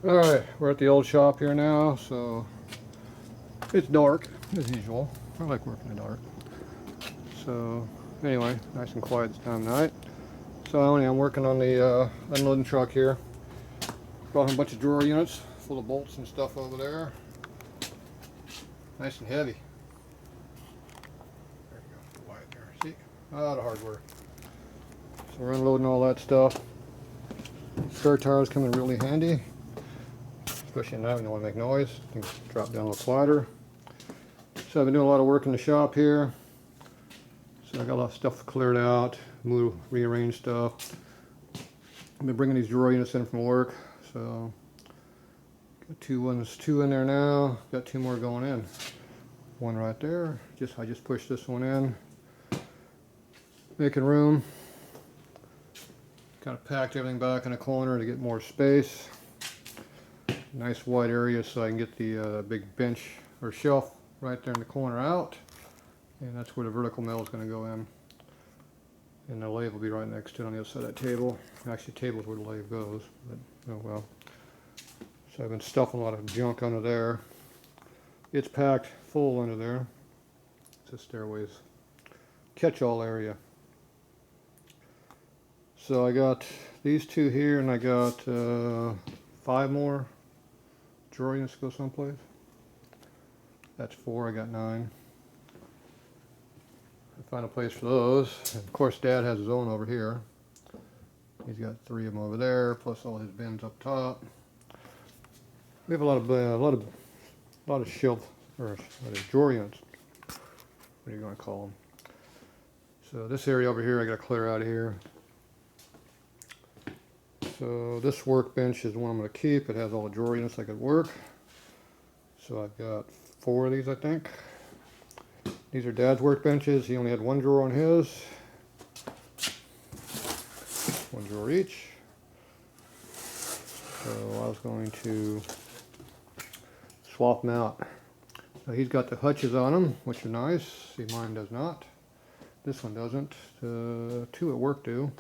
Alright, we're at the old shop here now, so it's dark as usual. I like working in the dark. So anyway, nice and quiet this time of night. So I'm working on the unloading truck here. Brought home a bunch of drawer units full of bolts and stuff over there. Nice and heavy. There you go, wide there. See? A lot of hardware. So we're unloading all that stuff. Spare tires come in really handy, especially at night when you don't want to make noise. You can drop down a little slider. So I've been doing a lot of work in the shop here. So I got a lot of stuff cleared out, moved, rearranged stuff. I've been bringing these drawer units in from work. So got two in there now. Got two more going in. One right there. I just pushed this one in, making room. Kind of packed everything back in a corner to get more space. Nice wide area so I can get the big bench or shelf right there in the corner out. And that's where the vertical mill is going to go in. And the lathe will be right next to it on the other side of that table. Actually, the table's where the lathe goes, but oh well. So I've been stuffing a lot of junk under there. It's packed full under there. It's a stairways catch-all area. So I got these two here, and I got 5 more drawer units to go someplace. That's 4, I got 9. I find a place for those. And of course, Dad has his own over here. He's got 3 of them over there, plus all his bins up top. We have a lot of shelf or drawer units. What are you going to call them? So this area over here, I got to clear out of here. So this workbench is the one I'm going to keep. It has all the drawer units that could work. So I've got 4 of these, I think. These are Dad's workbenches. He only had 1 drawer on his. 1 drawer each. So I was going to swap them out. Now he's got the hutches on them, which are nice. See, mine does not. This one doesn't. The 2 at work do.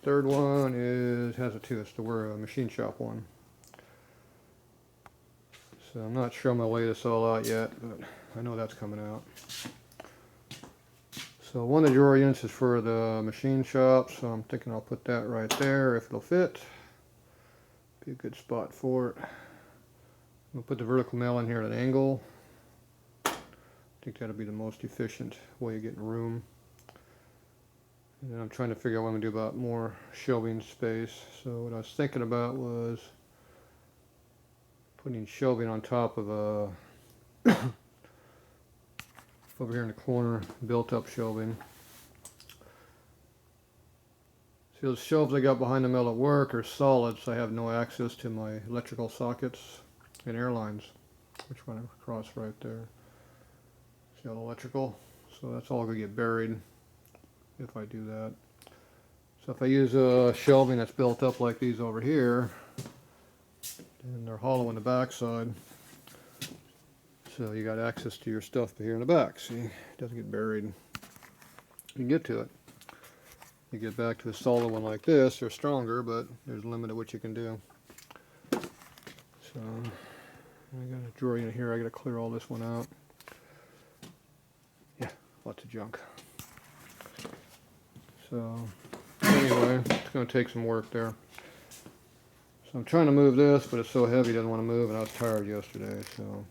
The 3rd one has a 2. It's the machine shop one. So I'm not sure I'm going to lay this all out yet, but I know that's coming out. So one of the drawer units is for the machine shop, so I'm thinking I'll put that right there if it'll fit. Be a good spot for it. I'm going to put the vertical mill in here at an angle. I think that'll be the most efficient way of getting room. And then I'm trying to figure out what I'm going to do about more shelving space. So what I was thinking about was putting shelving on top of a over here in the corner, built up shelving. See, those shelves I got behind the mill at work are solid, so I have no access to my electrical sockets and air lines, which run across right there. See all the electrical? So that's all going to get buried if I do that. So if I use shelving that's built up like these over here, and they're hollow on the back side, so you got access to your stuff here in the back. See, it doesn't get buried. You can get to it. You get back to a solid one like this, they're stronger, but there's a limit to what you can do. So I got a drawer in here. I got to clear all this one out. Yeah, lots of junk. So anyway, it's going to take some work there. So I'm trying to move this, but it's so heavy it doesn't want to move, and I was tired yesterday. So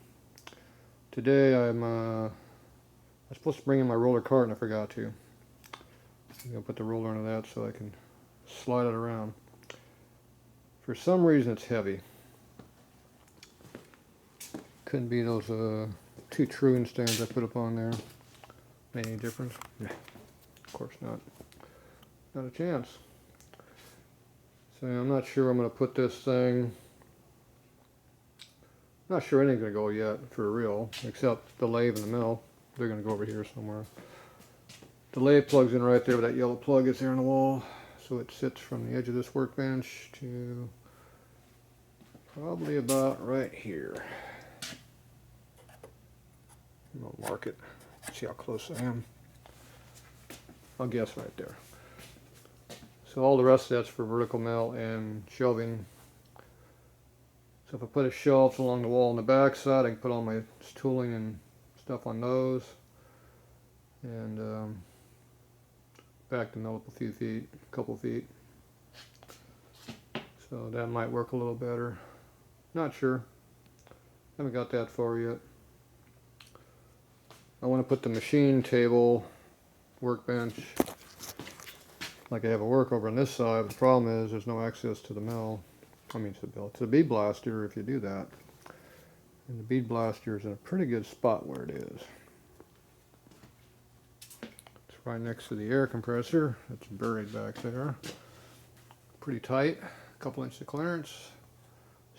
today I was supposed to bring in my roller cart, and I forgot to. I'm going to put the roller into that so I can slide it around. For some reason it's heavy. Couldn't be those 2 truing stands I put up on there. Made any difference? Yeah, of course not. Not a chance. So I'm not sure I'm going to put this thing. Not sure anything's going to go yet for real, except the lathe and the mill. They're going to go over here somewhere. The lathe plugs in right there where that yellow plug is there on the wall. So it sits from the edge of this workbench to probably about right here. I'll mark it. See how close I am. I'll guess right there. So all the rest of that's for vertical mill and shelving. So if I put a shelf along the wall on the back side, I can put all my tooling and stuff on those, and back the mill up a few feet, a couple feet. So that might work a little better. Not sure. Haven't got that far yet. I want to put the machine table, workbench, like I have a work over on this side. The problem is there's no access to the mill. I mean to the bead blaster if you do that. And the bead blaster is in a pretty good spot where it is. It's right next to the air compressor. It's buried back there. Pretty tight, a couple inches of clearance.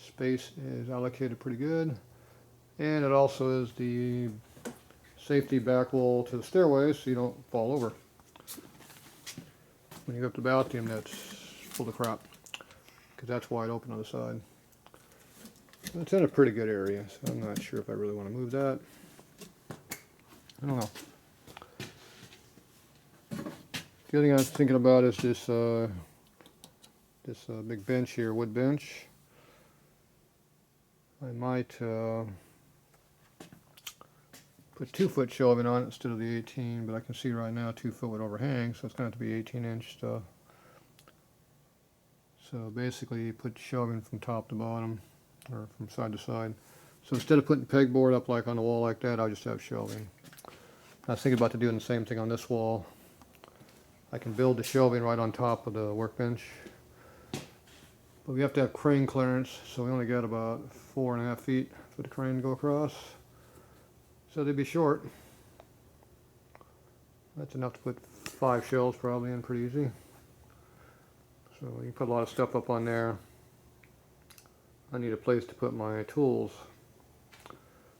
Space is allocated pretty good. And it also is the safety back wall to the stairway so you don't fall over. When you go up the bathroom, that's full of crap because that's wide open on the side. It's in a pretty good area, so I'm not sure if I really want to move that. I don't know. The other thing I was thinking about is this big bench here, wood bench. I might put 2-foot shelving on it instead of the 18, but I can see right now 2 foot would overhang, so it's going to have to be 18-inch stuff. So basically you put shelving from top to bottom, or from side to side. So instead of putting pegboard up like on the wall like that, I'll just have shelving. I was thinking about doing the same thing on this wall. I can build the shelving right on top of the workbench. But we have to have crane clearance, so we only got about 4.5 feet for the crane to go across. So they'd be short. That's enough to put 5 shelves probably in pretty easy. So you can put a lot of stuff up on there. I need a place to put my tools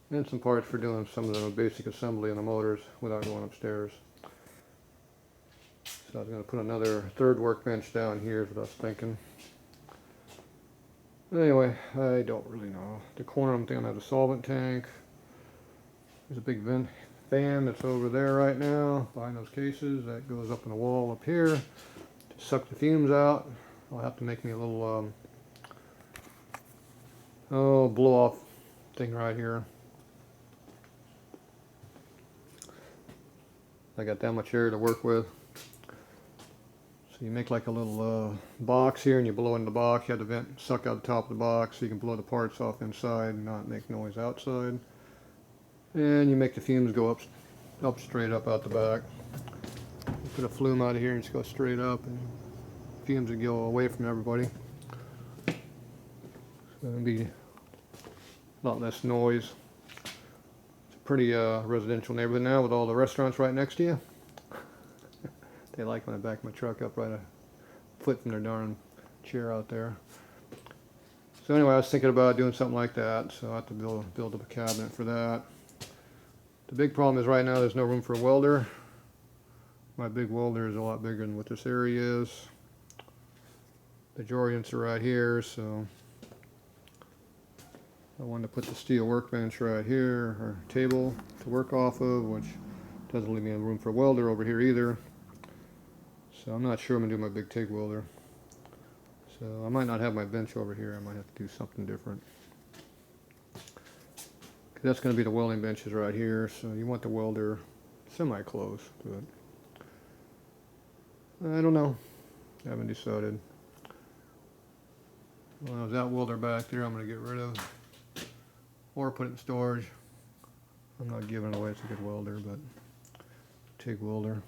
and some parts for doing some of the basic assembly on the motors without going upstairs. So I was going to put another 3rd workbench down here is what I was thinking. Anyway, I don't really know. The corner I'm thinking I have a solvent tank. There's a big fan that's over there right now behind those cases that goes up in the wall up here to suck the fumes out. I'll have to make me a little blow off thing right here. I got that much air to work with. So you make like a little box here and you blow in the box. You have the vent suck out the top of the box so you can blow the parts off inside and not make noise outside. And you make the fumes go up straight up out the back. You put a flume out of here and just go straight up and fumes would go away from everybody. So it'd be a lot less noise. It's a pretty residential neighborhood now with all the restaurants right next to you. They like when I back my truck up right a foot from their darn chair out there. So anyway, I was thinking about doing something like that, so I have to build up a cabinet for that. The big problem is right now there's no room for a welder. My big welder is a lot bigger than what this area is. The joints are right here, so I wanted to put the steel workbench right here, or table to work off of, which doesn't leave me room for a welder over here either. So I'm not sure I'm going to do my big TIG welder. So I might not have my bench over here. I might have to do something different. That's going to be the welding benches right here, so you want the welder semi-close to it. I don't know. I haven't decided. Well, that welder back there I'm going to get rid of. Or put it in storage. I'm not giving it away, it's a good welder, but TIG welder.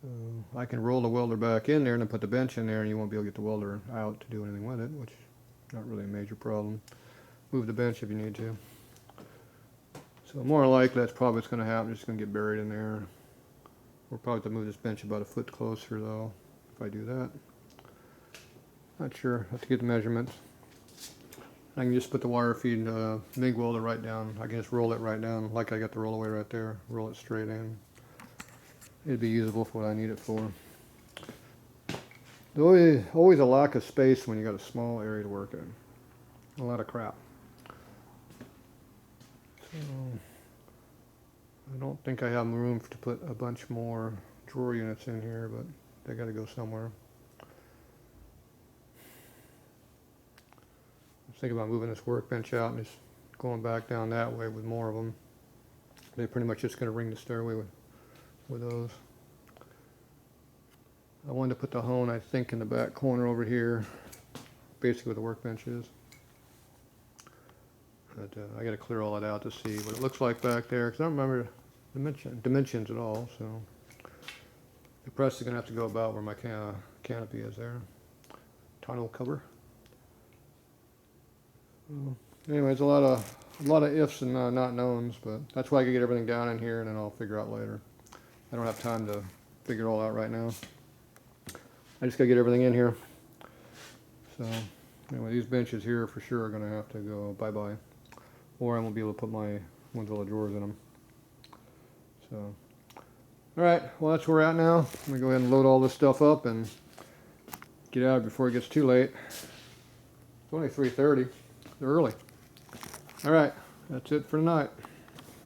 So I can roll the welder back in there and then put the bench in there and you won't be able to get the welder out to do anything with it, which is not really a major problem. Move the bench if you need to. So more likely that's probably what's going to happen. It's just going to get buried in there. We'll probably have to move this bench about a foot closer though, if I do that. Not sure. I have to get the measurements. I can just put the wire feed MIG welder right down. I can just roll it right down like I got the rollaway right there. Roll it straight in. It'd be usable for what I need it for. There's always a lack of space when you got a small area to work in. A lot of crap. So I don't think I have room to put a bunch more drawer units in here, but they got to go somewhere. thinking about moving this workbench out and just going back down that way with more of them. They're pretty much just going to ring the stairway with those. I wanted to put the hone, I think, in the back corner over here, basically where the workbench is. But I got to clear all that out to see what it looks like back there, because I don't remember dimensions at all. So the press is going to have to go about where my canopy is there. Tonneau cover. Anyways, a lot of ifs and not knowns, but that's why I can get everything down in here, and then I'll figure out later. I don't have time to figure it all out right now. I just gotta get everything in here. So anyway, these benches here for sure are gonna have to go bye-bye, or I won't be able to put my ones with all the drawers in them. So, all right, well that's where we're at now. I'm gonna go ahead and load all this stuff up and get out before it gets too late. It's only 3:30. Early. All right, that's it for tonight.